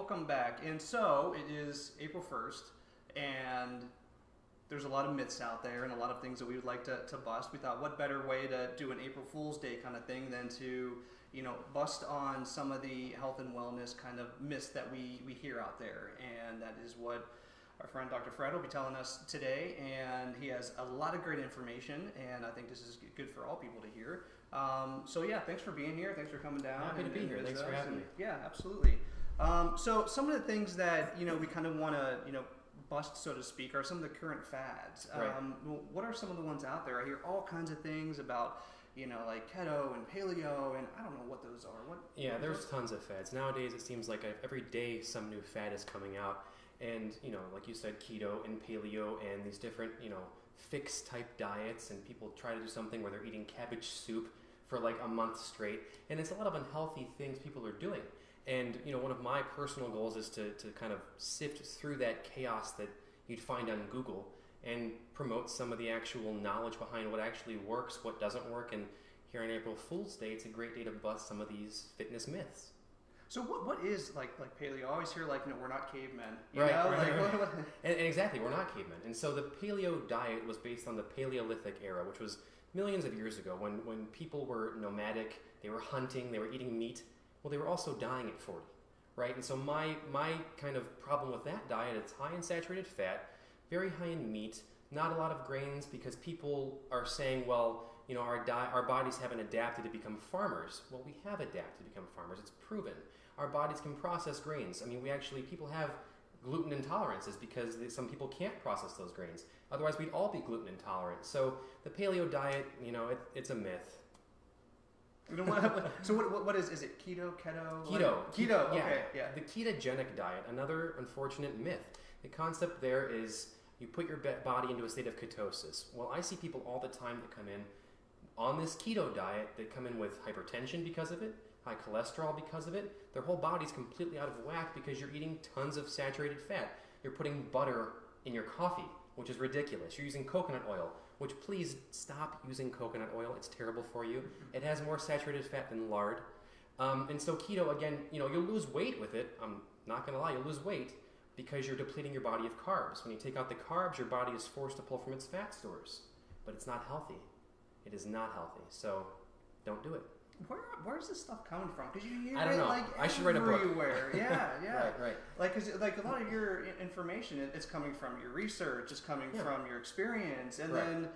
welcome back. And so it is April 1st, and there's a lot of myths out there and a lot of things that we would like to bust. We thought, what better way to do an April Fool's Day kind of thing than to, bust on some of the health and wellness kind of myths that we hear out there. And that is what our friend Dr. Fred will be telling us today. And he has a lot of great information, and I think this is good for all people to hear. Thanks for being here. Thanks for coming down. Happy to be here. Thanks for having me. Yeah, absolutely. So some of the things that, we kind of want to, bust, so to speak, are some of the current fads. Right. What are some of the ones out there? I hear all kinds of things about, like keto and paleo, and I don't know what those are. There's tons of fads. Nowadays, it seems like every day some new fad is coming out. And, like you said, keto and paleo and these different, fixed type diets, and people try to do something where they're eating cabbage soup for like a month straight. And it's a lot of unhealthy things people are doing. And, one of my personal goals is to kind of sift through that chaos that you'd find on Google and promote some of the actual knowledge behind what actually works, what doesn't work. And here on April Fool's Day, it's a great day to bust some of these fitness myths. So what is like paleo? I always hear we're not cavemen. Right. And exactly, we're not cavemen. And so the paleo diet was based on the Paleolithic era, which was millions of years ago when people were nomadic, they were hunting, they were eating meat. Well, they were also dying at 40, right? And so my kind of problem with that diet, it's high in saturated fat, very high in meat, not a lot of grains, because people are saying, well, our bodies haven't adapted to become farmers. Well, we have adapted to become farmers. It's proven. Our bodies can process grains. I mean, people have gluten intolerances because some people can't process those grains. Otherwise, we'd all be gluten intolerant. So the paleo diet, it's a myth. So what is it? Keto? Keto. Keto. Okay. Yeah. The ketogenic diet, another unfortunate myth. The concept there is you put your body into a state of ketosis. Well, I see people all the time that come in on this keto diet that come in with hypertension because of it, high cholesterol because of it. Their whole body's completely out of whack because you're eating tons of saturated fat. You're putting butter in your coffee, which is ridiculous. You're using coconut oil, which please stop using coconut oil. It's terrible for you. It has more saturated fat than lard. And so keto, again, you'll lose weight with it. I'm not going to lie, you'll lose weight because you're depleting your body of carbs. When you take out the carbs, your body is forced to pull from its fat stores. But it's not healthy. It is not healthy. So don't do it. Where's this stuff coming from? Because you hear I don't know. I should write a book. Everywhere. Yeah. Right. Cause a lot of your information, it's coming from your research, it's coming from your experience, and then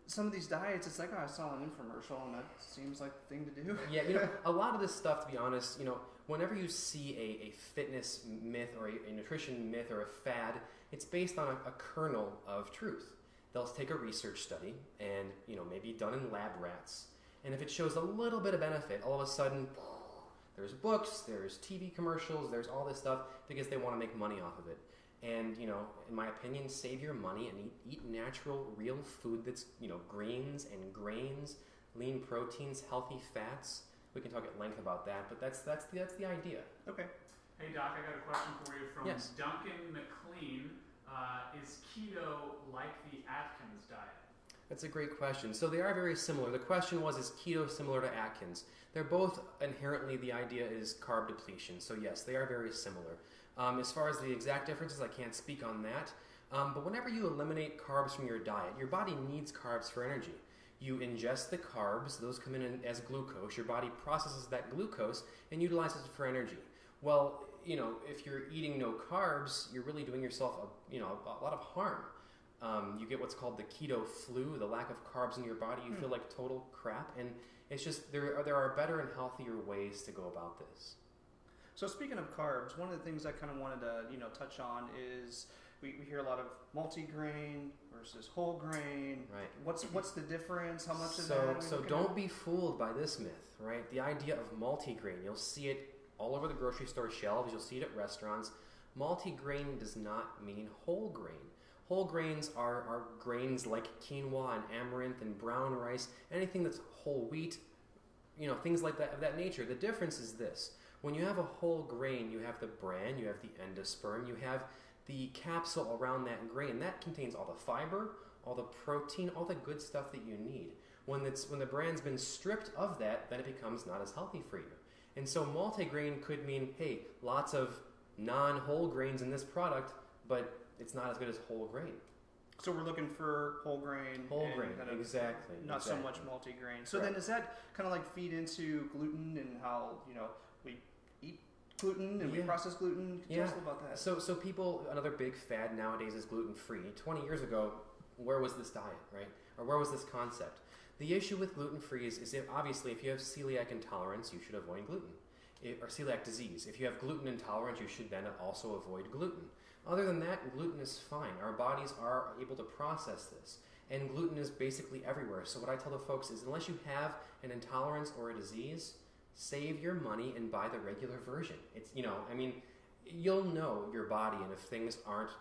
some of these diets, it's like, I saw an infomercial, and that seems like the thing to do. Yeah, a lot of this stuff, to be honest, whenever you see a fitness myth or a nutrition myth or a fad, it's based on a kernel of truth. They'll take a research study and, maybe done in lab rats. And if it shows a little bit of benefit, all of a sudden, there's books, there's TV commercials, there's all this stuff because they want to make money off of it. And, in my opinion, save your money and eat natural, real food that's, greens and grains, lean proteins, healthy fats. We can talk at length about that, but that's the idea. Okay. Hey, Doc, I got a question for you from Yes. Duncan McLean. Is keto like the Atkins diet? That's a great question. So they are very similar. The question was, is keto similar to Atkins? They're both inherently, the idea is carb depletion. So yes, they are very similar. As far as the exact differences, I can't speak on that. But whenever you eliminate carbs from your diet, your body needs carbs for energy. You ingest the carbs, those come in as glucose. Your body processes that glucose and utilizes it for energy. Well, if you're eating no carbs, you're really doing yourself a lot of harm. You get what's called the keto flu, the lack of carbs in your body. You feel like total crap, and it's just there are better and healthier ways to go about this. So speaking of carbs, one of the things I kind of wanted to touch on is we hear a lot of multigrain versus whole grain. Right. What's the difference? How much is that? So don't be fooled by this myth, right? The idea of multigrain, you'll see it all over the grocery store shelves. You'll see it at restaurants. Multigrain does not mean whole grain. Whole grains are grains like quinoa and amaranth and brown rice, anything that's whole wheat, things like that of that nature. The difference is this. When you have a whole grain, you have the bran, you have the endosperm, you have the capsule around that grain. That contains all the fiber, all the protein, all the good stuff that you need. When the bran's been stripped of that, then it becomes not as healthy for you. And so multigrain could mean, hey, lots of non-whole grains in this product, but it's not as good as whole grain. So we're looking for whole grain. Kind of exactly. Not so much multi-grain. So then does that kind of like feed into gluten and how, we eat gluten and we process gluten? Tell us about that. So people, another big fad nowadays is gluten-free. 20 years ago, where was this diet, right? Or where was this concept? The issue with gluten-free is obviously if you have celiac intolerance, you should avoid gluten. Or celiac disease. If you have gluten intolerance, you should then also avoid gluten. Other than that, gluten is fine. Our bodies are able to process this. And gluten is basically everywhere. So what I tell the folks is unless you have an intolerance or a disease, save your money and buy the regular version. It's, you'll know your body and if things aren't,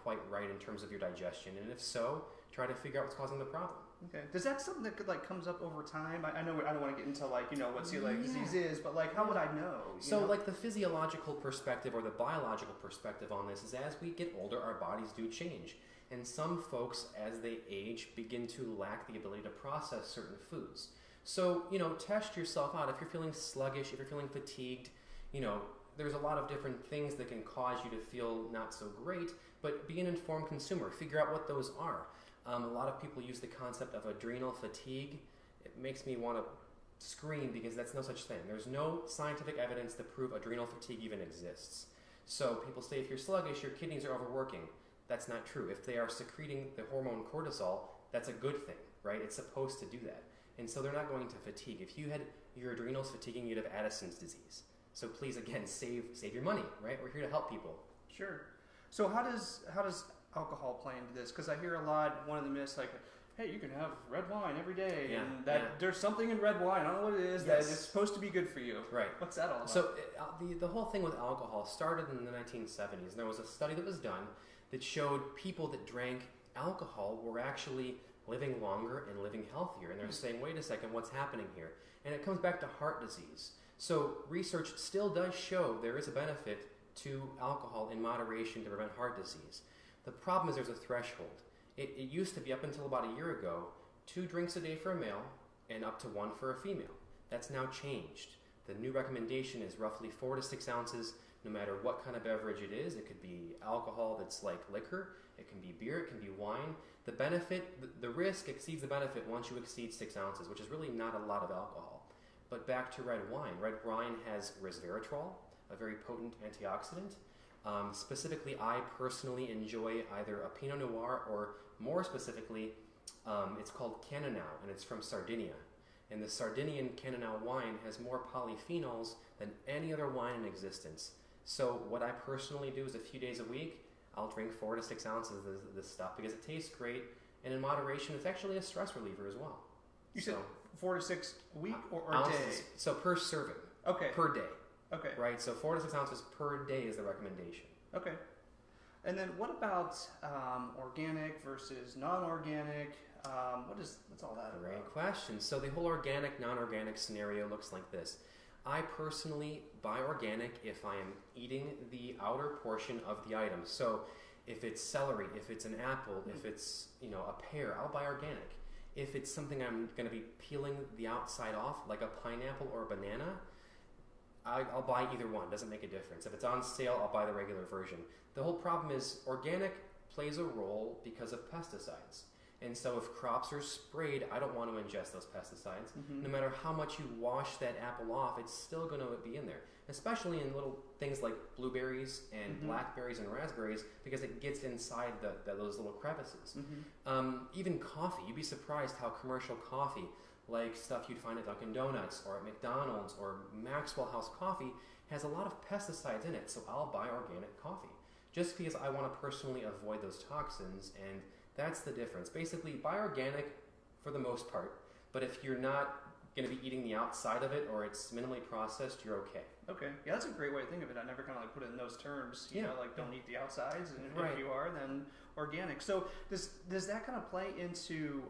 quite right in terms of your digestion. And if so, try to figure out what's causing the problem. Okay. Does that something that could comes up over time? I know I don't want to get into what celiac disease is, but how would I know? So the physiological perspective or the biological perspective on this is as we get older, our bodies do change. And some folks, as they age, begin to lack the ability to process certain foods. So, test yourself out. If you're feeling sluggish, if you're feeling fatigued, there's a lot of different things that can cause you to feel not so great, but be an informed consumer. Figure out what those are. A lot of people use the concept of adrenal fatigue. It makes me want to scream because that's no such thing. There's no scientific evidence to prove adrenal fatigue even exists. So people say if you're sluggish, your kidneys are overworking. That's not true. If they are secreting the hormone cortisol, that's a good thing, right? It's supposed to do that. And so they're not going to fatigue. If you had your adrenals fatiguing, you'd have Addison's disease. So please, again, save your money, right? We're here to help people. Sure. So how does alcohol play into this? Because I hear a lot, one of the myths, hey, you can have red wine every day, and there's something in red wine, I don't know what it is, that it's supposed to be good for you. Right. What's that all about? So the whole thing with alcohol started in the 1970s, and there was a study that was done that showed people that drank alcohol were actually living longer and living healthier. And they're saying, wait a second, what's happening here? And it comes back to heart disease. So research still does show there is a benefit to alcohol in moderation to prevent heart disease. The problem is there's a threshold. It used to be, up until about a year ago, 2 drinks a day for a male and up to 1 for a female. That's now changed. The new recommendation is roughly 4 to 6 ounces, no matter what kind of beverage it is. It could be alcohol that's like liquor, it can be beer, it can be wine. The benefit, the risk exceeds the benefit once you exceed 6 ounces, which is really not a lot of alcohol. But back to red wine. Red wine has resveratrol, a very potent antioxidant. Specifically, I personally enjoy either a Pinot Noir or, more specifically, it's called Cannonau, and it's from Sardinia. And the Sardinian Cannonau wine has more polyphenols than any other wine in existence. So what I personally do is a few days a week, I'll drink 4 to 6 ounces of this stuff because it tastes great, and in moderation, it's actually a stress reliever as well. You said 4 to 6 a week or ounces, a day? So per serving. Okay. Per day. Okay. Right, so 4 to 6 ounces per day is the recommendation. Okay. And then what about organic versus non-organic? What's all that about? Great question. So the whole organic, non-organic scenario looks like this. I personally buy organic if I am eating the outer portion of the item. So if it's celery, if it's an apple, if it's a pear, I'll buy organic. If it's something I'm going to be peeling the outside off, like a pineapple or a banana, I'll buy either one. Doesn't make a difference. If it's on sale, I'll buy the regular version. The whole problem is organic plays a role because of pesticides. And so if crops are sprayed, I don't want to ingest those pesticides. Mm-hmm. No matter how much you wash that apple off, it's still going to be in there. Especially in little things like blueberries and blackberries and raspberries, because it gets inside those little crevices. Mm-hmm. Even coffee, you'd be surprised how commercial coffee, like stuff you'd find at Dunkin' Donuts or at McDonald's or Maxwell House Coffee, has a lot of pesticides in it. So I'll buy organic coffee just because I want to personally avoid those toxins, and that's the difference. Basically, buy organic for the most part, but if you're not going to be eating the outside of it or it's minimally processed, you're okay. Okay. Yeah, that's a great way to think of it. I never kind of put it in those terms. You know, don't eat the outsides, and if you are, then organic. So does that kind of play into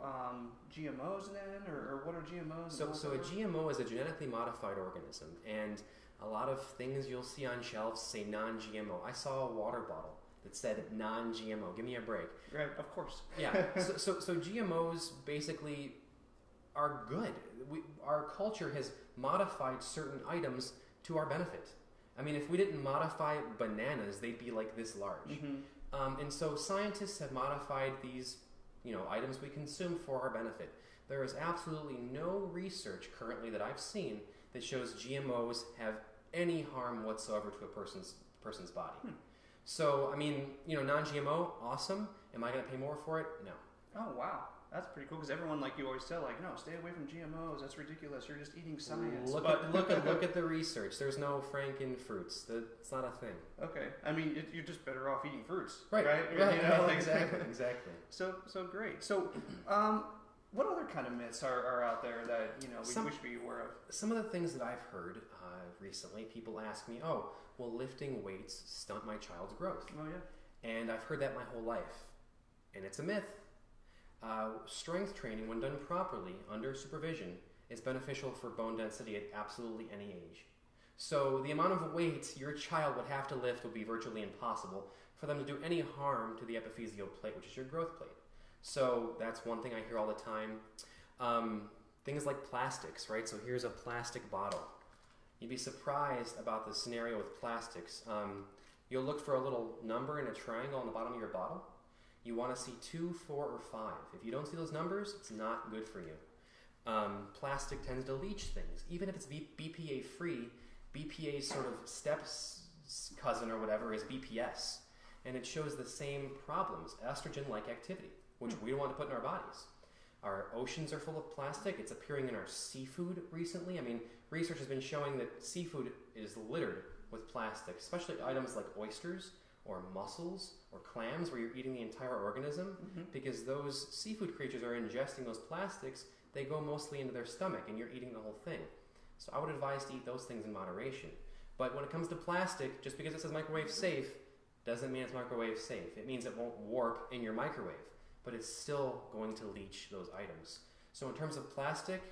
GMOs then, or what are GMOs? So a GMO is a genetically modified organism, and a lot of things you'll see on shelves say non-GMO. I saw a water bottle that said non-GMO. Give me a break. Right, of course. Yeah. So GMOs basically are good. Our culture has modified certain items to our benefit. I mean, if we didn't modify bananas, they'd be like this large. And so scientists have modified these, items we consume for our benefit. There is absolutely no research currently that I've seen that shows GMOs have any harm whatsoever to a person's body. So, I mean, non-GMO, awesome. Am I going to pay more for it? No. Oh, wow. That's pretty cool because everyone, like you always tell, like, no, stay away from GMOs. That's ridiculous. You're just eating science. Look at the research. There's no frankenfruits. It's not a thing. Okay. I mean, you're just better off eating fruits. Right. Exactly. So great. So, what other kind of myths are out there that we should be aware of? Some of the things that I've heard recently, people ask me, "Oh, will lifting weights stunt my child's growth?" Oh yeah. And I've heard that my whole life, and it's a myth. Strength training, when done properly under supervision, is beneficial for bone density at absolutely any age. So the amount of weight your child would have to lift would be virtually impossible for them to do any harm to the epiphyseal plate, which is your growth plate. So that's one thing I hear all the time. Things like plastics, right? So here's a plastic bottle. You'd be surprised about the scenario with plastics. You'll look for a little number in a triangle on the bottom of your bottle. You want to see 2, 4, or 5. If you don't see those numbers, it's not good for you. Plastic tends to leach things. Even if it's BPA free, BPA's sort of step cousin or whatever is BPS. And it shows the same problems, estrogen-like activity, which we don't want to put in our bodies. Our oceans are full of plastic. It's appearing in our seafood recently. I mean, research has been showing that seafood is littered with plastic, especially items like oysters or mussels or clams where you're eating the entire organism, because those seafood creatures are ingesting those plastics. They go mostly into their stomach and you're eating the whole thing. So I would advise to eat those things in moderation. But when it comes to plastic, just because it says microwave safe doesn't mean it's microwave safe. It means it won't warp in your microwave, but it's still going to leach those items. So in terms of plastic,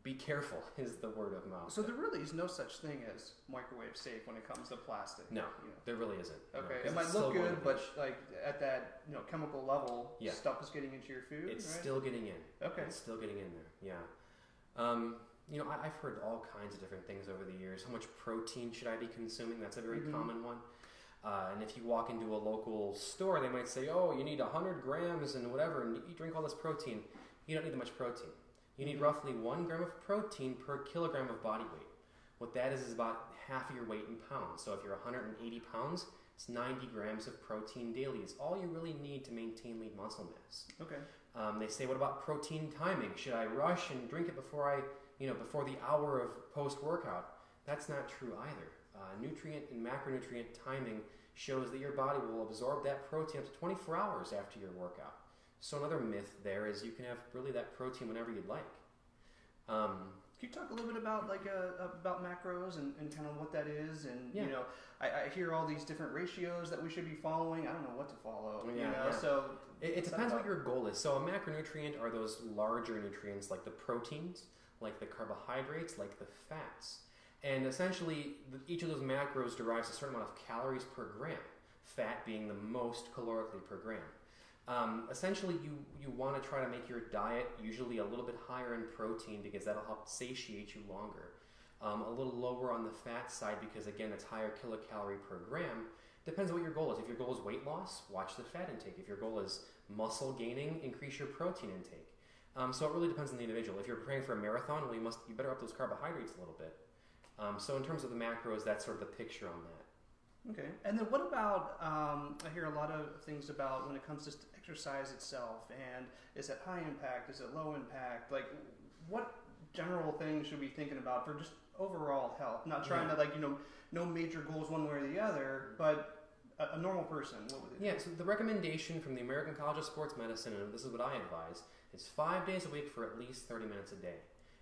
be careful is the word of mouth. So there really is no such thing as microwave safe when it comes to plastic. No, there really isn't. Okay, No, it might look good, but like at that chemical level, stuff is getting into your food. It's right? still getting in. Okay, it's still getting in there. Yeah. I've heard all kinds of different things over the years. How much protein should I be consuming? That's a very common one. And if you walk into a local store, they might say, "Oh, you need 100 grams and whatever, and you drink all this protein." You don't need that much protein. You need roughly 1 gram of protein per kilogram of body weight. What that is about half of your weight in pounds. So if you're 180 pounds, it's 90 grams of protein daily. It's all you really need to maintain lean muscle mass. Okay. They say, what about protein timing? Should I rush and drink it before before the hour of post-workout? That's not true either. Nutrient and macronutrient timing shows that your body will absorb that protein up to 24 hours after your workout. So another myth there is you can have really that protein whenever you'd like. Can you talk a little bit about about macros and kind of what that is? And I hear all these different ratios that we should be following. I don't know what to follow. So it depends what your goal is. So a macronutrient are those larger nutrients like the proteins, like the carbohydrates, like the fats. And essentially, each of those macros derives a certain amount of calories per gram, fat being the most calorically per gram. Essentially, you want to try to make your diet usually a little bit higher in protein because that'll help satiate you longer. A little lower on the fat side because, again, it's higher kilocalorie per gram. Depends on what your goal is. If your goal is weight loss, watch the fat intake. If your goal is muscle gaining, increase your protein intake. So it really depends on the individual. If you're preparing for a marathon, well, you better up those carbohydrates a little bit. So in terms of the macros, that's sort of the picture on that. Okay. And then what about, I hear a lot of things about when it comes to exercise itself, and is it high impact, is it low impact? Like, what general things should we be thinking about for just overall health? Not trying to, no major goals one way or the other, but a normal person, what would they do? Yeah, so the recommendation from the American College of Sports Medicine, and this is what I advise, is 5 days a week for at least 30 minutes a day.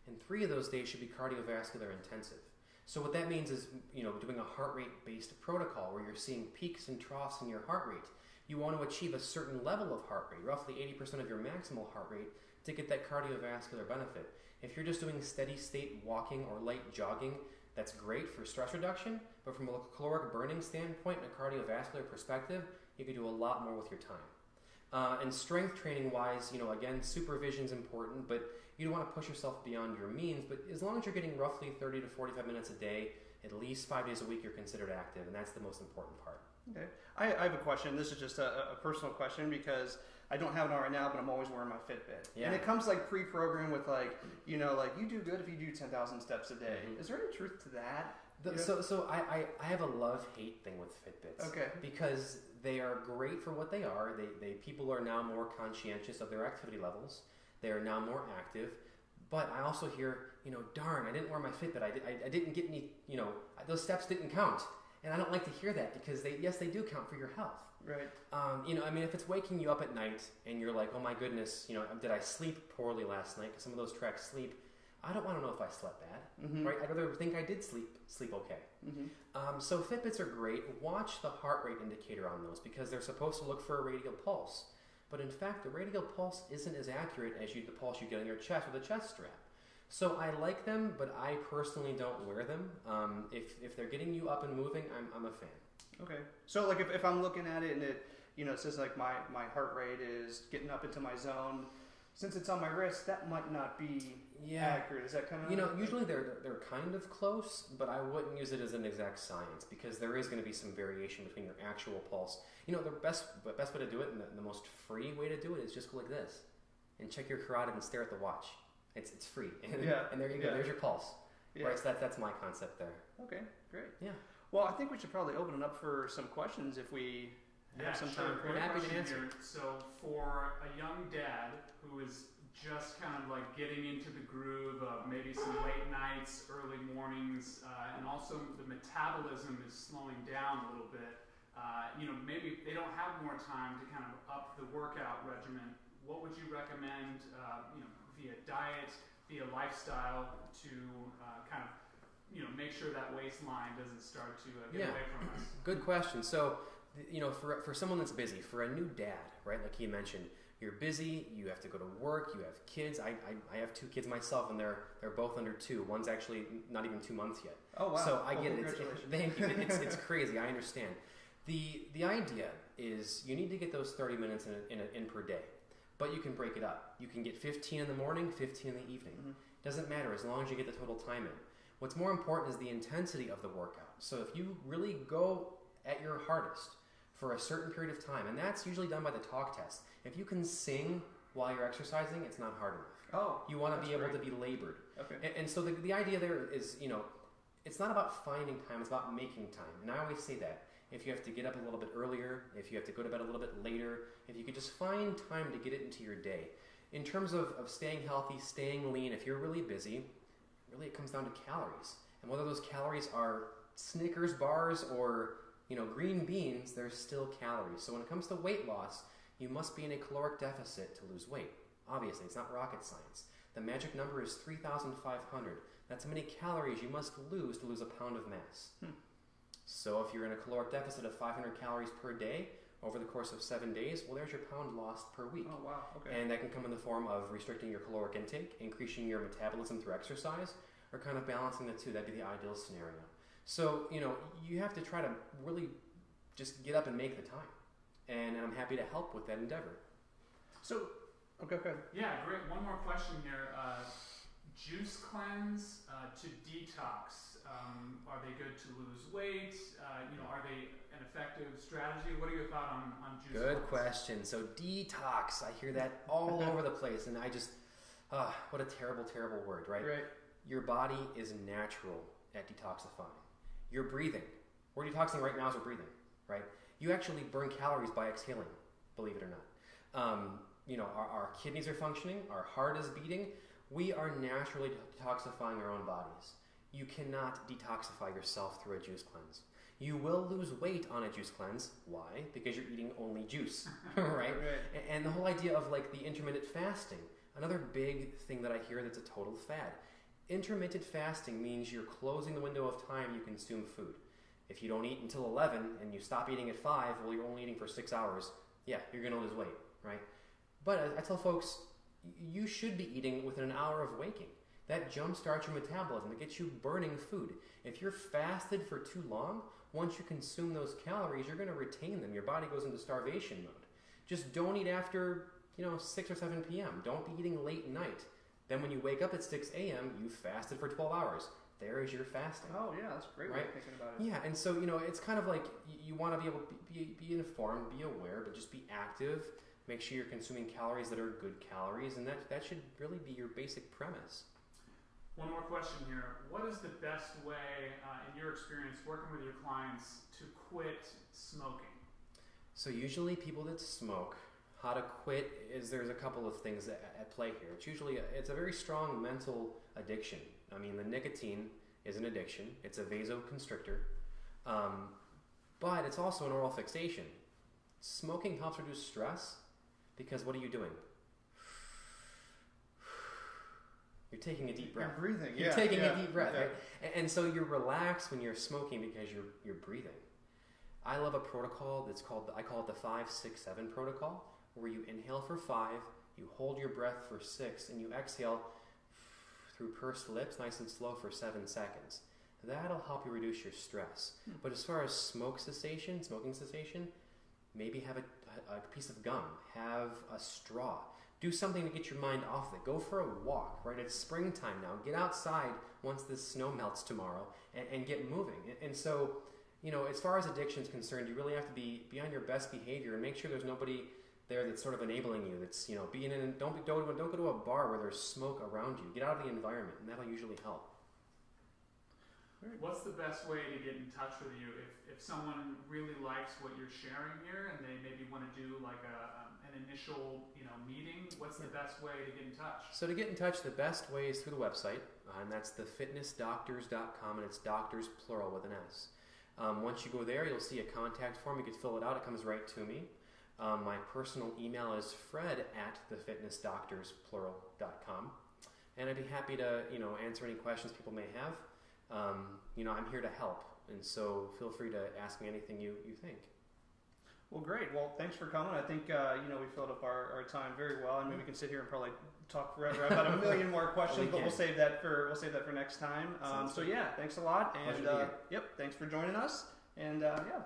And 3 of those days should be cardiovascular intensive. So what that means is, doing a heart rate-based protocol where you're seeing peaks and troughs in your heart rate. You want to achieve a certain level of heart rate, roughly 80% of your maximal heart rate, to get that cardiovascular benefit. If you're just doing steady state walking or light jogging, that's great for stress reduction, but from a caloric burning standpoint and a cardiovascular perspective, you can do a lot more with your time. And strength training wise, again, supervision is important, but you don't want to push yourself beyond your means, but as long as you're getting roughly 30 to 45 minutes a day, at least 5 days a week you're considered active, and that's the most important part. Okay. I have a question. This is just a personal question because I don't have it on right now, but I'm always wearing my Fitbit. Yeah. And it comes like pre-programmed with like, you know, like you do good if you do 10,000 steps a day. Mm-hmm. Is there any truth to that? So I have a love-hate thing with Fitbits. Okay. Because they are great for what they are. They people are now more conscientious of their activity levels. They are now more active. But I also hear, you know, darn, I didn't wear my Fitbit. I didn't get any, you know, those steps didn't count. And I don't like to hear that because they do count for your health. Right. You know, I mean, if it's waking you up at night and you're like, oh my goodness, you know, did I sleep poorly last night? Because some of those tracks sleep. I don't want to know if I slept bad, right? I'd rather think I did sleep okay. So Fitbits are great. Watch the heart rate indicator on those because they're supposed to look for a radial pulse. But in fact, the radial pulse isn't as accurate as the pulse you get on your chest with a chest strap. So I like them, but I personally don't wear them. If they're getting you up and moving, I'm a fan. Okay. So like if I'm looking at it and it, you know, it says like my heart rate is getting up into my zone, since it's on my wrist, that might not be accurate. Is that kind of... You know, usually they're kind of close, but I wouldn't use it as an exact science because there is going to be some variation between your actual pulse. You know, the best way to do it and the most free way to do it is just go like this and check your carotid and stare at the watch. It's free. And there you go. There's your pulse. Yeah. Right, so that's my concept there. Okay, great. Yeah. Well, I think we should probably open it up for some questions if we have some time. Great happy to question answer. here. So for a young dad who is just kind of like getting into the groove of maybe some late nights, early mornings, and also the metabolism is slowing down a little bit. You know, maybe they don't have more time to kind of up the workout regimen. What would you recommend, you know, via diet, via lifestyle to kind of, you know, make sure that waistline doesn't start to get away from us? Good question. So, you know, for someone that's busy, for a new dad, right, like he mentioned, you're busy, you have to go to work, you have kids. I have 2 kids myself, and they're both under 2. One's actually not even 2 months yet. Oh, wow. So I get it. Congratulations. Thank you. It's crazy. I understand. The idea is you need to get those 30 minutes in per day, but you can break it up. You can get 15 in the morning, 15 in the evening. Doesn't matter as long as you get the total time in. What's more important is the intensity of the workout. So if you really go at your hardest for a certain period of time, and that's usually done by the talk test. If you can sing while you're exercising, it's not hard enough. Oh, you want to be able to be labored. Okay. And so the idea there is, you know, it's not about finding time, it's about making time. And I always say that. If you have to get up a little bit earlier, if you have to go to bed a little bit later, if you could just find time to get it into your day. In terms of staying healthy, staying lean, if you're really busy, really it comes down to calories. And whether those calories are Snickers bars or, you know, green beans, there's still calories. So when it comes to weight loss, you must be in a caloric deficit to lose weight. Obviously, it's not rocket science. The magic number is 3,500. That's how many calories you must lose to lose a pound of mass. So if you're in a caloric deficit of 500 calories per day over the course of 7 days, well, there's your pound lost per week. Oh, wow. Okay. And that can come in the form of restricting your caloric intake, increasing your metabolism through exercise, or kind of balancing the two. That'd be the ideal scenario. So, you know, you have to try to really just get up and make the time. And I'm happy to help with that endeavor. So, okay. Yeah, great. One more question here. Juice cleanse to detox. Are they good to lose weight? You know, are they an effective strategy? What are your thoughts on juice cleanse? Good question. So detox, I hear that all over the place, and I just, what a terrible, terrible word, right? Right. Your body is natural at detoxifying. You're breathing. We're detoxing right now as we're breathing, right? You actually burn calories by exhaling, believe it or not. You know, our kidneys are functioning, our heart is beating. We are naturally detoxifying our own bodies. You cannot detoxify yourself through a juice cleanse. You will lose weight on a juice cleanse. Why? Because you're eating only juice, right? And the whole idea of like the intermittent fasting, another big thing that I hear that's a total fad. Intermittent fasting means you're closing the window of time you consume food. If you don't eat until 11 and you stop eating at 5, well, you're only eating for 6 hours. Yeah, you're going to lose weight, right? But I tell folks, you should be eating within an hour of waking. That jumpstarts your metabolism. It gets you burning food. If you're fasted for too long, once you consume those calories, you're going to retain them. Your body goes into starvation mode. Just don't eat after, 6 or 7 p.m. Don't be eating late night. Then when you wake up at 6 a.m., you fasted for 12 hours. there is your fasting. Oh yeah, that's a great way of thinking about it. Yeah, and so it's kind of like you want to be able to be informed, be aware, but just be active. Make sure you're consuming calories that are good calories, and that should really be your basic premise. One more question here. What is the best way, in your experience, working with your clients, to quit smoking? So usually people that smoke, how to quit is there's a couple of things at play here. It's a very strong mental addiction. I mean, the nicotine is an addiction. It's a vasoconstrictor, but it's also an oral fixation. Smoking helps reduce stress because what are you doing? You're taking a deep breath. You're breathing. You're taking a deep breath, right? And so you're relaxed when you're smoking because you're breathing. I love a protocol I call it the 5-6-7 protocol, where you inhale for 5, you hold your breath for 6, and you exhale through pursed lips, nice and slow, for 7 seconds. That'll help you reduce your stress. But as far as smoking cessation, maybe have a piece of gum, have a straw. Do something to get your mind off of it. Go for a walk, right? It's springtime now. Get outside once the snow melts tomorrow and get moving. And so, as far as addiction is concerned, you really have to be on your best behavior and make sure there's nobody there that's sort of enabling you. That's, don't go to a bar where there's smoke around you. Get out of the environment, and that'll usually help. What's the best way to get in touch with you if someone really likes what you're sharing here and they maybe want to do like an initial meeting? What's the best way to get in touch? So to get in touch, the best way is through the website, and that's thefitnessdoctors.com, and it's doctors plural with an S. Once you go there, you'll see a contact form. You can fill it out. It comes right to me. My personal email is fred@thefitnessdoctorsplural.com, and I'd be happy to answer any questions people may have. I'm here to help, and so feel free to ask me anything you think. Well, great. Well, thanks for coming. I think we filled up our time very well. I mean, we can sit here and probably talk forever about a million more questions, but we'll save that for next time. So yeah, thanks a lot, and thanks for joining us. And yeah.